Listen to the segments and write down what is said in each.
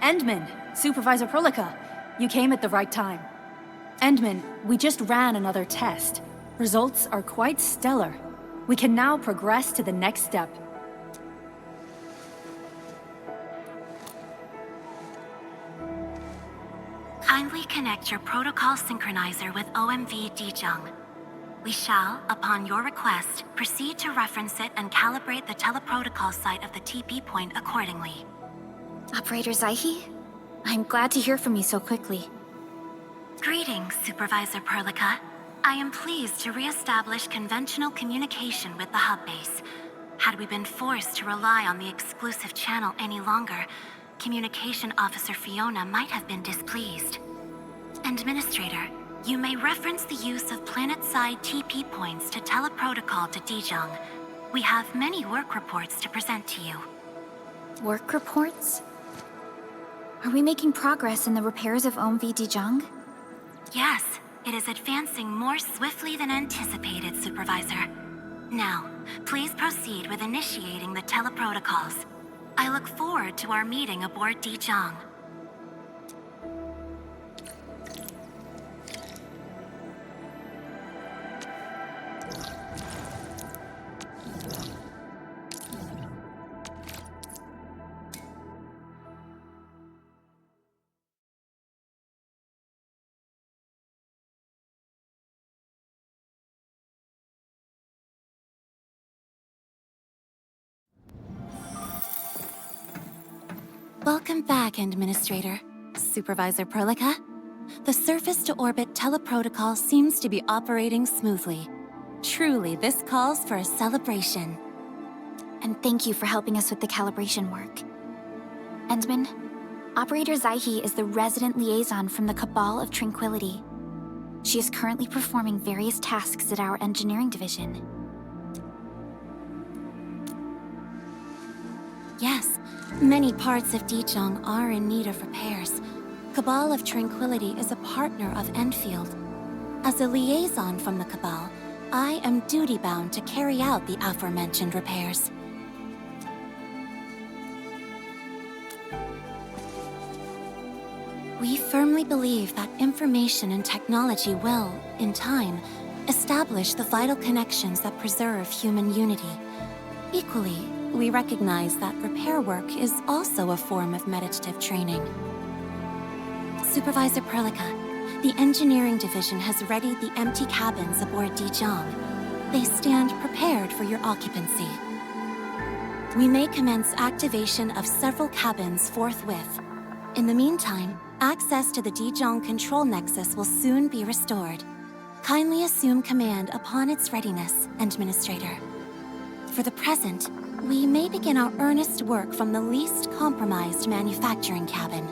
Endman, Supervisor Prolica, you came at the right time. Endman, we just ran another test. Results are quite stellar. We can now progress to the next step. Kindly connect your protocol synchronizer with OMV Dijong. We shall, upon your request, proceed to reference it and calibrate the teleprotocol site of the TP point accordingly. Operator Zaihi? I'm glad to hear from you so quickly. Greetings, Supervisor Perlica. I am pleased to re-establish conventional communication with the hub base. Had we been forced to rely on the exclusive channel any longer, Communication Officer Fiona might have been displeased. Administrator, you may reference the use of planet-side TP points to teleprotocol to Dijong. We have many work reports to present to you. Work reports? Are we making progress in the repairs of OMV Dijong? Yes, it is advancing more swiftly than anticipated, Supervisor. Now, please proceed with initiating the teleprotocols. I look forward to our meeting aboard Dijong. Welcome back, Administrator. Supervisor Perlica. The surface-to-orbit teleprotocol seems to be operating smoothly. Truly, this calls for a celebration. And thank you for helping us with the calibration work. Endman, Operator Zaihi is the resident liaison from the Cabal of Tranquility. She is currently performing various tasks at our engineering division. Yes, many parts of Dijong are in need of repairs. Cabal of Tranquility is a partner of Endfield. As a liaison from the Cabal, I am duty-bound to carry out the aforementioned repairs. We firmly believe that information and technology will, in time, establish the vital connections that preserve human unity. Equally, we recognize that repair work is also a form of meditative training. Supervisor Perlica, the engineering division has readied the empty cabins aboard Dijong. They stand prepared for your occupancy. We may commence activation of several cabins forthwith. In the meantime, access to the Dijong control nexus will soon be restored. Kindly assume command upon its readiness, Administrator. For the present, we may begin our earnest work from the least compromised manufacturing cabin.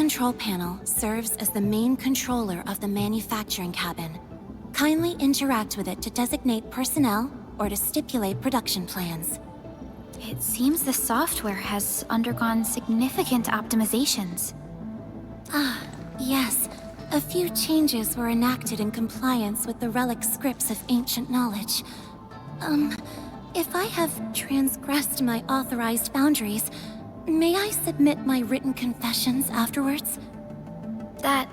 control panel serves as the main controller of the manufacturing cabin. Kindly interact with it to designate personnel or to stipulate production plans. It seems the software has undergone significant optimizations. Ah, yes. A few changes were enacted in compliance with the relic scripts of ancient knowledge. If I have transgressed my authorized boundaries, may I submit my written confessions afterwards? That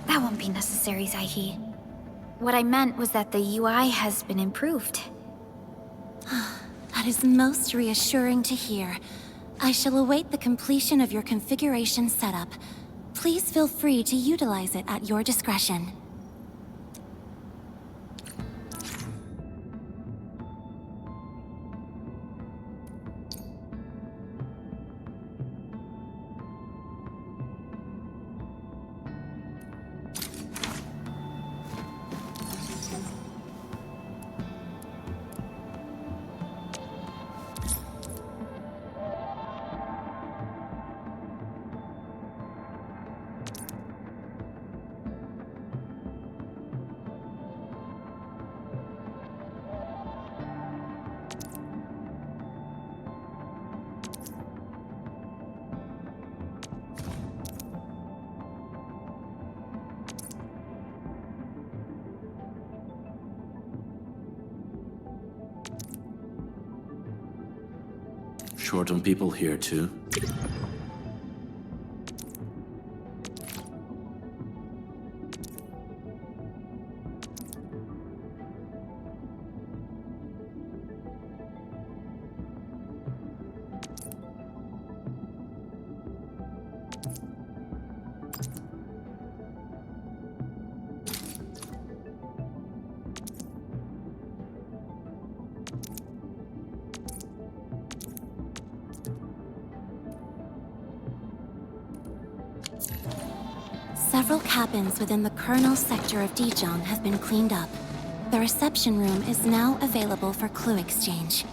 won't be necessary, Zaihi. What I meant was that the UI has been improved. That is most reassuring to hear. I shall await the completion of your configuration setup. Please feel free to utilize it at your discretion. Short on people here, too. Several cabins within the kernel sector of Dijon have been cleaned up. The reception room is now available for clue exchange.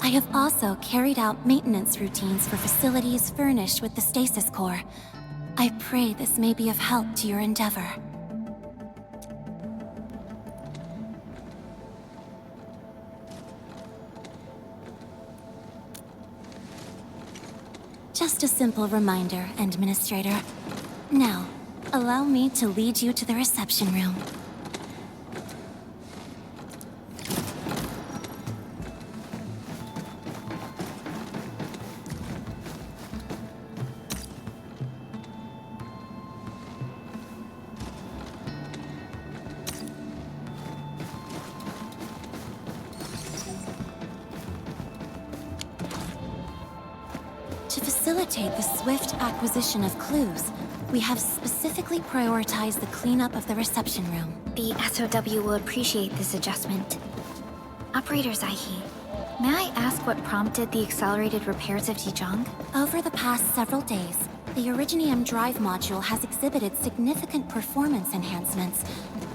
I have also carried out maintenance routines for facilities furnished with the stasis core. I pray this may be of help to your endeavor. Just a simple reminder, Administrator. Now, allow me to lead you to the reception room. To facilitate the swift acquisition of clues, we have specifically prioritized the cleanup of the reception room. The SOW will appreciate this adjustment. Operator Zaihi, may I ask what prompted the accelerated repairs of Dijon? Over the past several days, the Originium drive module has exhibited significant performance enhancements,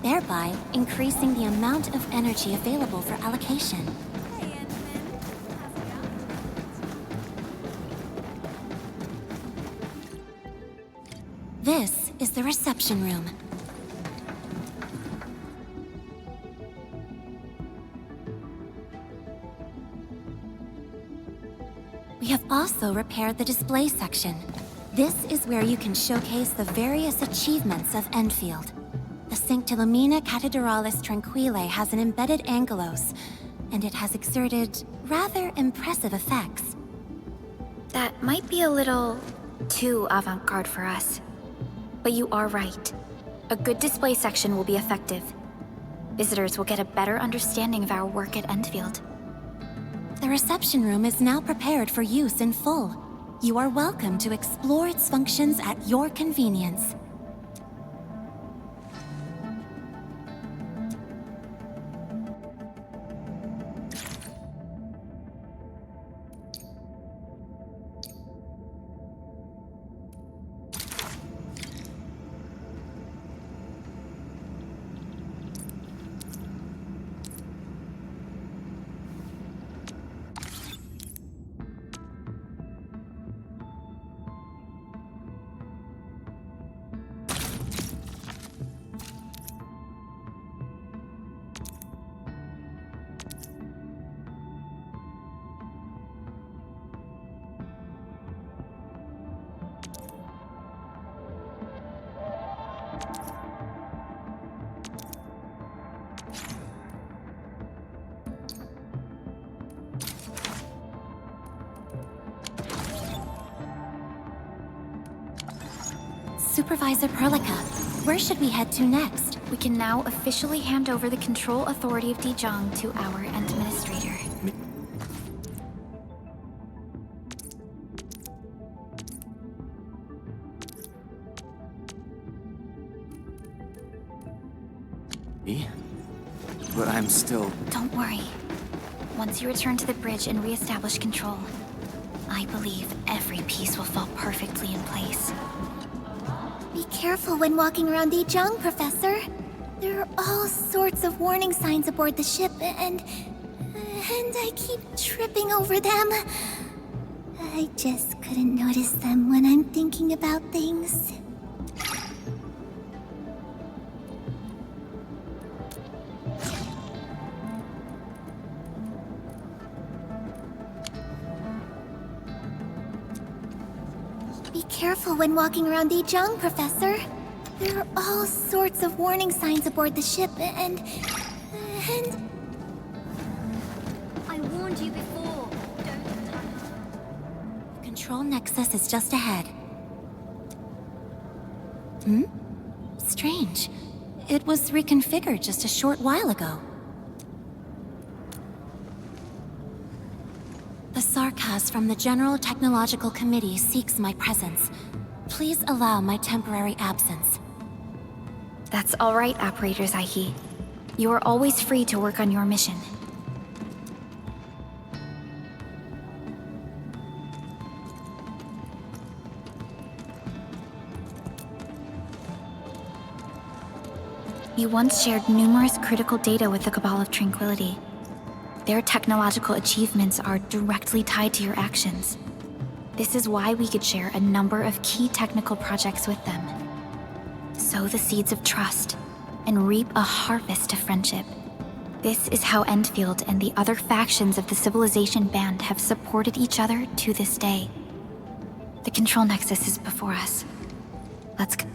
thereby increasing the amount of energy available for allocation. This is the reception room. We have also repaired the display section. This is where you can showcase the various achievements of Endfield. The Sanctilumina Cathedralis Tranquille has an embedded angelos, and it has exerted rather impressive effects. That might be a little too avant-garde for us. But you are right. A good display section will be effective. Visitors will get a better understanding of our work at Endfield. The reception room is now prepared for use in full. You are welcome to explore its functions at your convenience. Supervisor Perlica, where should we head to next? We can now officially hand over the control authority of Dijong to our administrator. Me? But I'm still... Don't worry. Once you return to the bridge and re-establish control, I believe every piece will fall perfectly in place. Be careful when walking around Dijong, Professor. There are all sorts of warning signs aboard the ship, and I keep tripping over them. I just couldn't notice them when I'm thinking about things. Be careful when walking around Dijong, Professor. There are all sorts of warning signs aboard the ship, and... I warned you before. The control nexus is just ahead. Strange. It was reconfigured just a short while ago. The Sarkaz from the General Technological Committee seeks my presence. Please allow my temporary absence. That's all right, Operator Zaihi. You are always free to work on your mission. You once shared numerous critical data with the Cabal of Tranquility. Their technological achievements are directly tied to your actions. This is why we could share a number of key technical projects with them. Sow the seeds of trust, and reap a harvest of friendship. This is how Endfield and the other factions of the Civilization Band have supported each other to this day. The control nexus is before us. Let's go.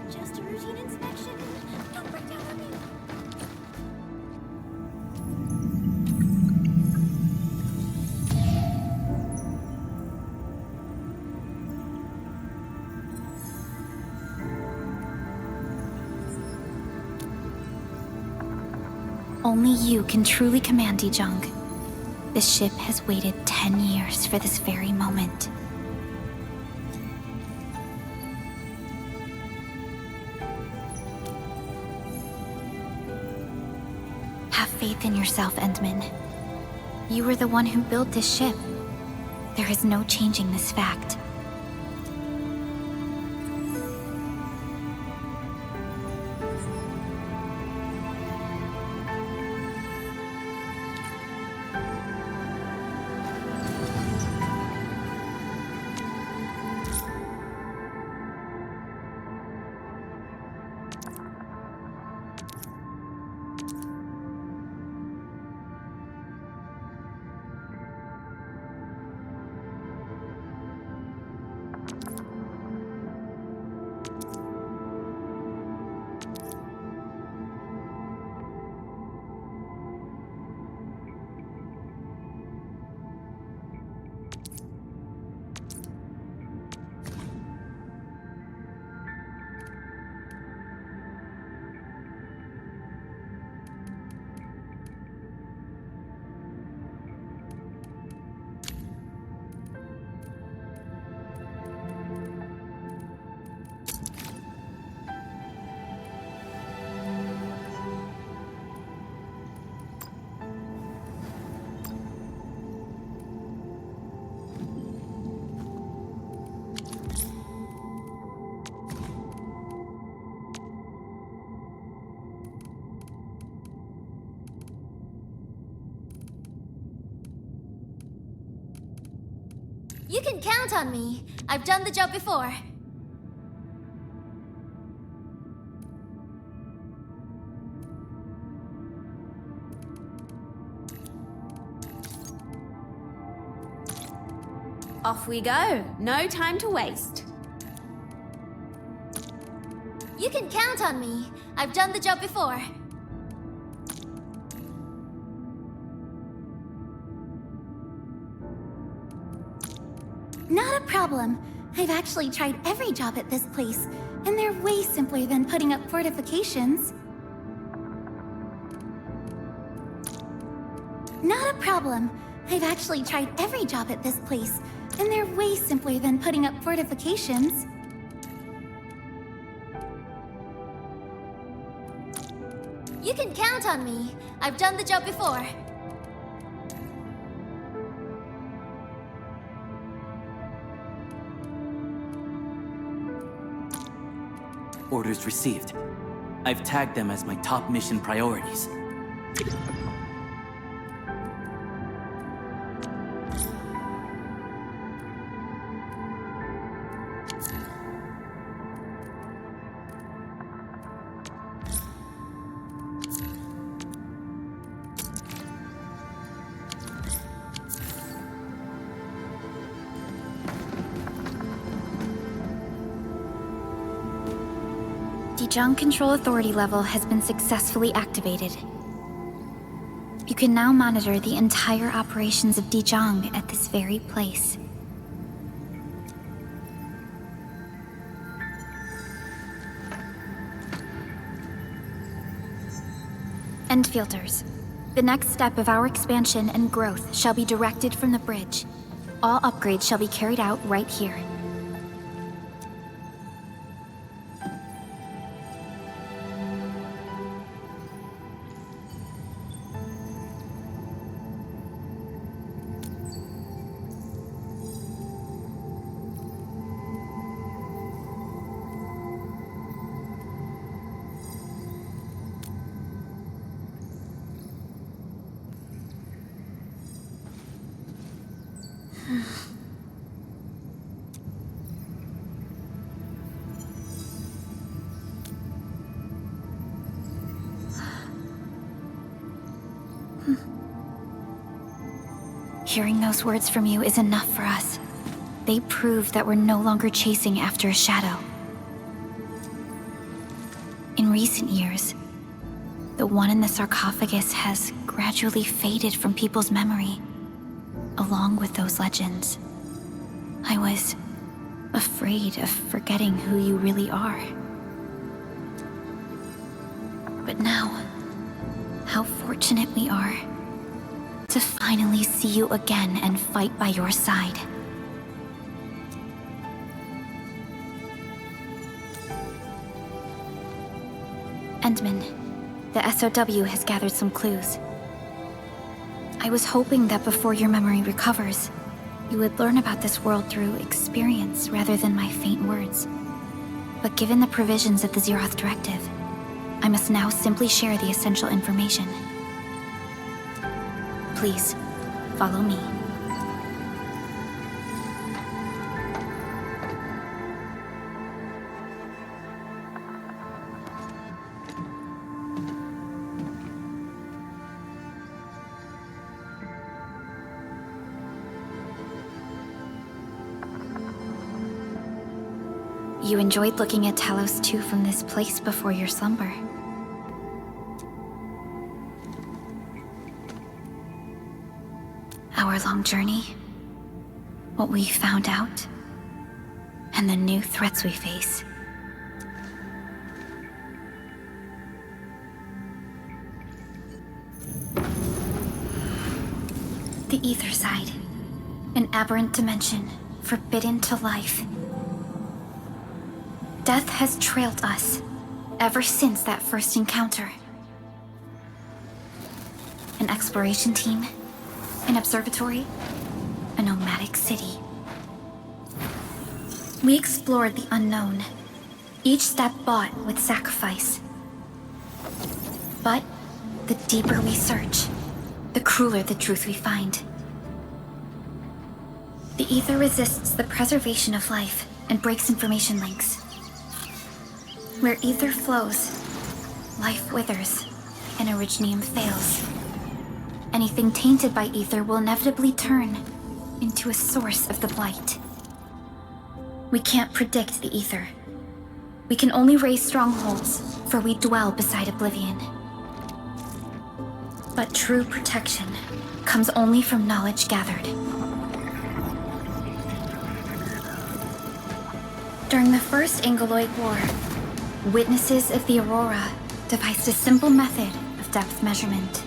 Just a routine inspection. Don't break down on me. Only you can truly command Dijong. This ship has waited 10 years for this very moment. Have faith in yourself, Endman. You were the one who built this ship. There is no changing this fact. You can count on me. I've done the job before. Off we go. No time to waste. You can count on me. I've done the job before. Not a problem. I've actually tried every job at this place, and they're way simpler than putting up fortifications. Not a problem. I've actually tried every job at this place, and they're way simpler than putting up fortifications. You can count on me. I've done the job before. Orders received. I've tagged them as my top mission priorities. Dijon Control Authority level has been successfully activated. You can now monitor the entire operations of Dijon at this very place. Endfielders, the next step of our expansion and growth shall be directed from the bridge. All upgrades shall be carried out right here. Hearing those words from you is enough for us. They prove that we're no longer chasing after a shadow. In recent years, the one in the sarcophagus has gradually faded from people's memory, along with those legends. I was afraid of forgetting who you really are. But now, how fortunate we are to finally see you again and fight by your side. Endman, the SOW has gathered some clues. I was hoping that before your memory recovers, you would learn about this world through experience rather than my faint words. But given the provisions of the Zeroth Directive, I must now simply share the essential information. Please, follow me. You enjoyed looking at Talos 2 from this place before your slumber. Our long journey, what we found out, and the new threats we face. The Ether Side, an aberrant dimension, forbidden to life. Death has trailed us ever since that first encounter. An exploration team, an observatory, a nomadic city. We explored the unknown, each step bought with sacrifice. But the deeper we search, the crueler the truth we find. The ether resists the preservation of life and breaks information links. Where ether flows, life withers, and Originium fails. Anything tainted by ether will inevitably turn into a source of the blight. We can't predict the ether. We can only raise strongholds, for we dwell beside oblivion. But true protection comes only from knowledge gathered. During the First Angoloid War, witnesses of the Aurora devised a simple method of depth measurement.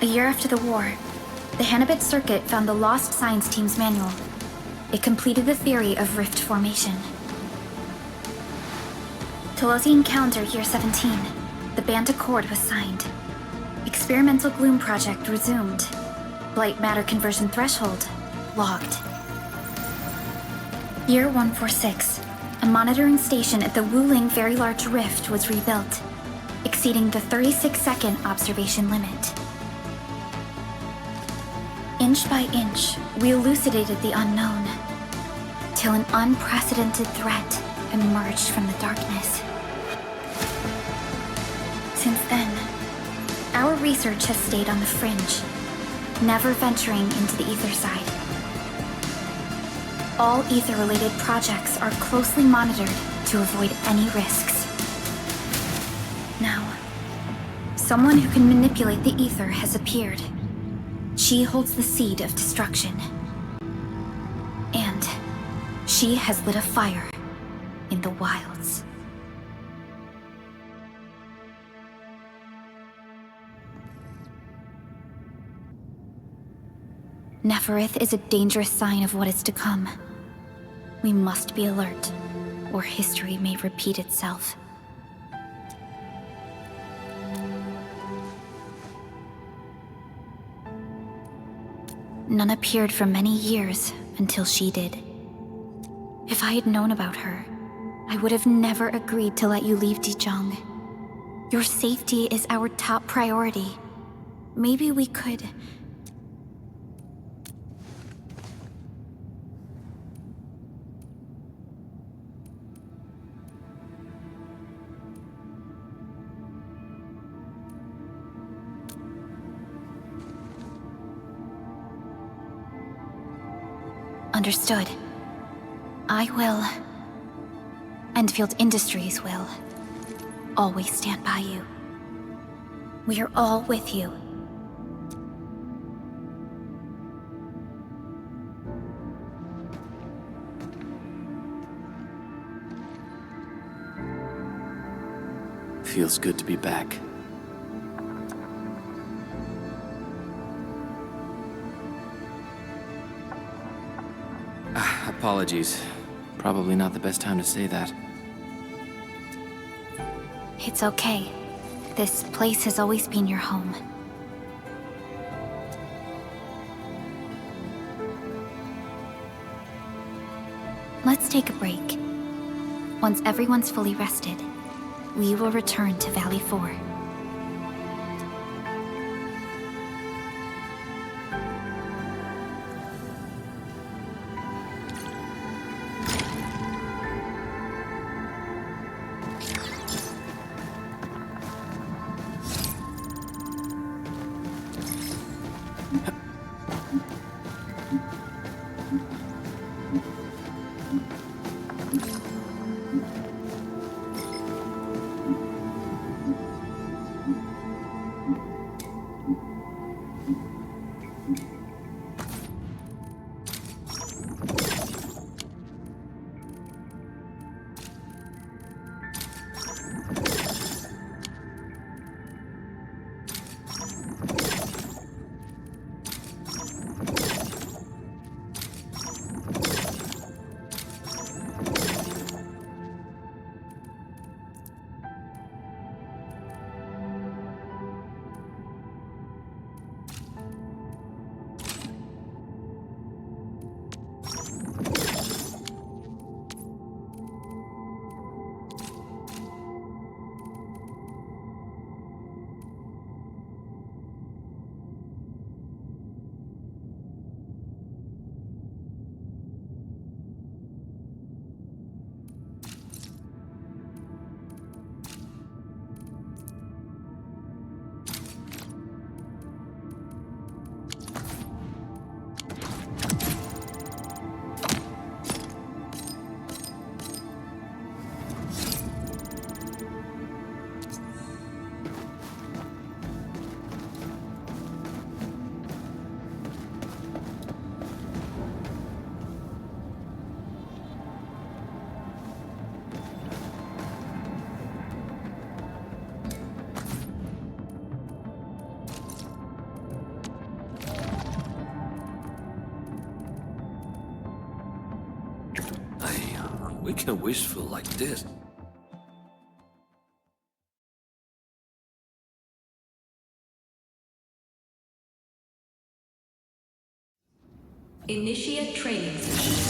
A year after the war, the Hannibit Circuit found the Lost Science Team's manual. It completed the theory of rift formation. Tolosi Encounter Year 17, the Band Accord was signed. Experimental Gloom Project resumed. Blight Matter Conversion Threshold logged. Year 146, a monitoring station at the Wuling Very Large Rift was rebuilt, exceeding the 36-second observation limit. Inch by inch, we elucidated the unknown, till an unprecedented threat emerged from the darkness. Since then, our research has stayed on the fringe, never venturing into the ether side. All ether-related projects are closely monitored to avoid any risks. Now, someone who can manipulate the ether has appeared. She holds the seed of destruction. And she has lit a fire in the wilds. Neferith is a dangerous sign of what is to come. We must be alert, or history may repeat itself. None appeared for many years until she did. If I had known about her, I would have never agreed to let you leave Dijiang. Your safety is our top priority. Maybe we could... Understood. I will. Endfield Industries will. Always stand by you. We are all with you. Feels good to be back. Apologies. Probably not the best time to say that. It's okay. This place has always been your home. Let's take a break. Once everyone's fully rested, we will return to Valley 4. We can wishful like this. Initiate training session.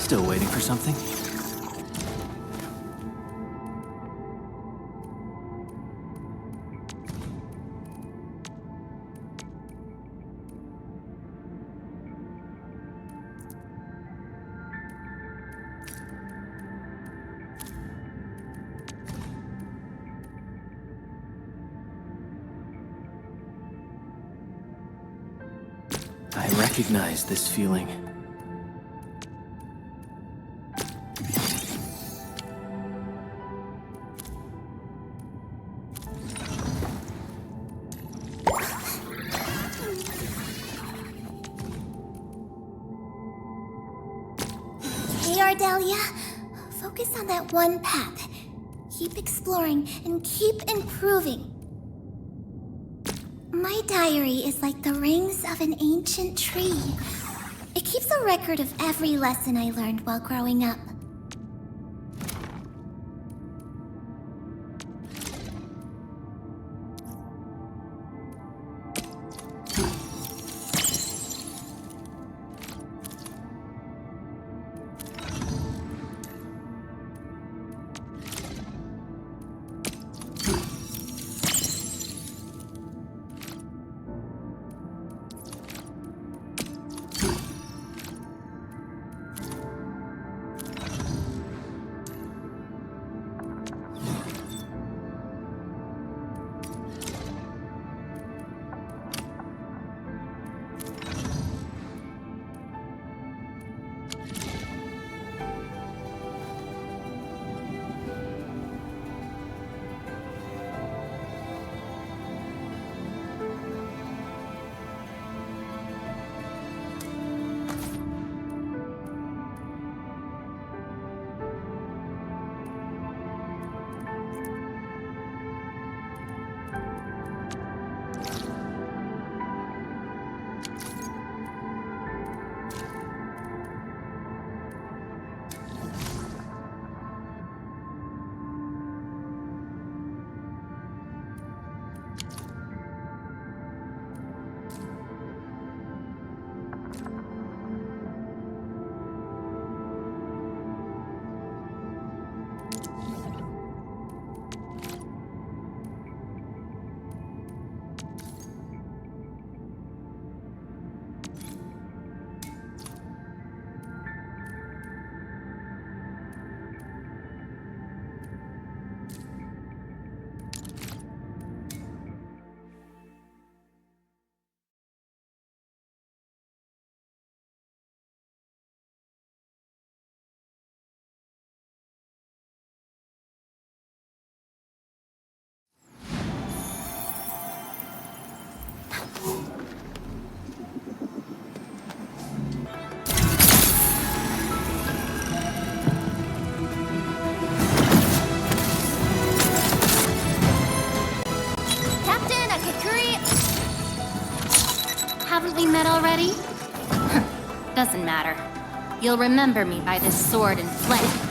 Still waiting for something? I recognize this feeling. Hey, Ardelia. Focus on that one path. Keep exploring and keep improving. My diary is like the rings of an ancient tree. It keeps a record of every lesson I learned while growing up. Doesn't matter. You'll remember me by this sword and flame.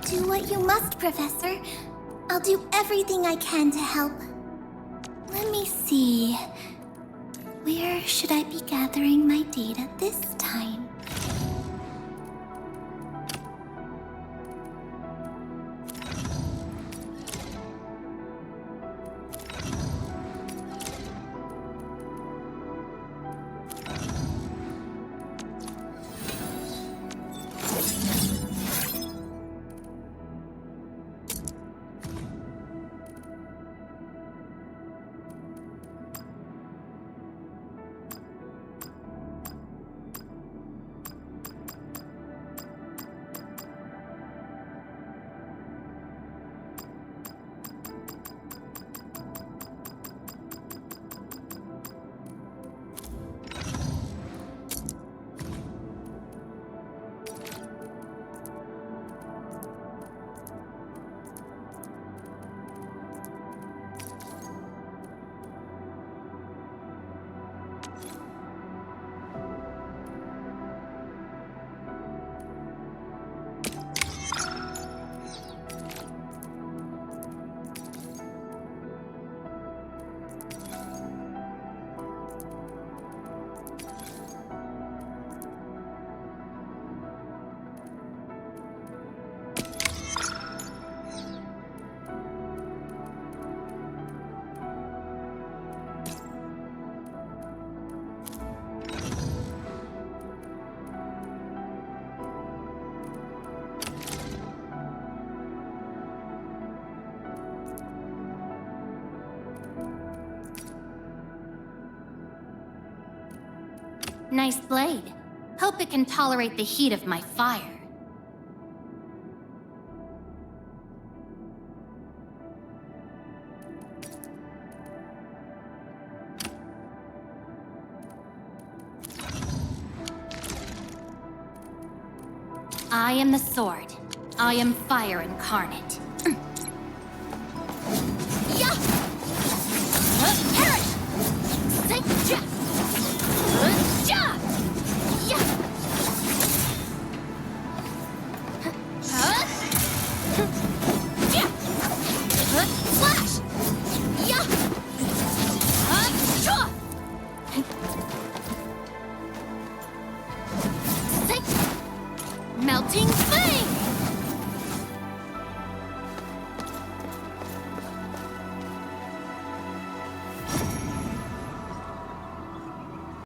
Do what you must, Professor. I'll do everything I can to help. Let me see. Where should I be gathering my data this time? Nice blade. Hope it can tolerate the heat of my fire. I am the sword. I am fire incarnate. Melting flame!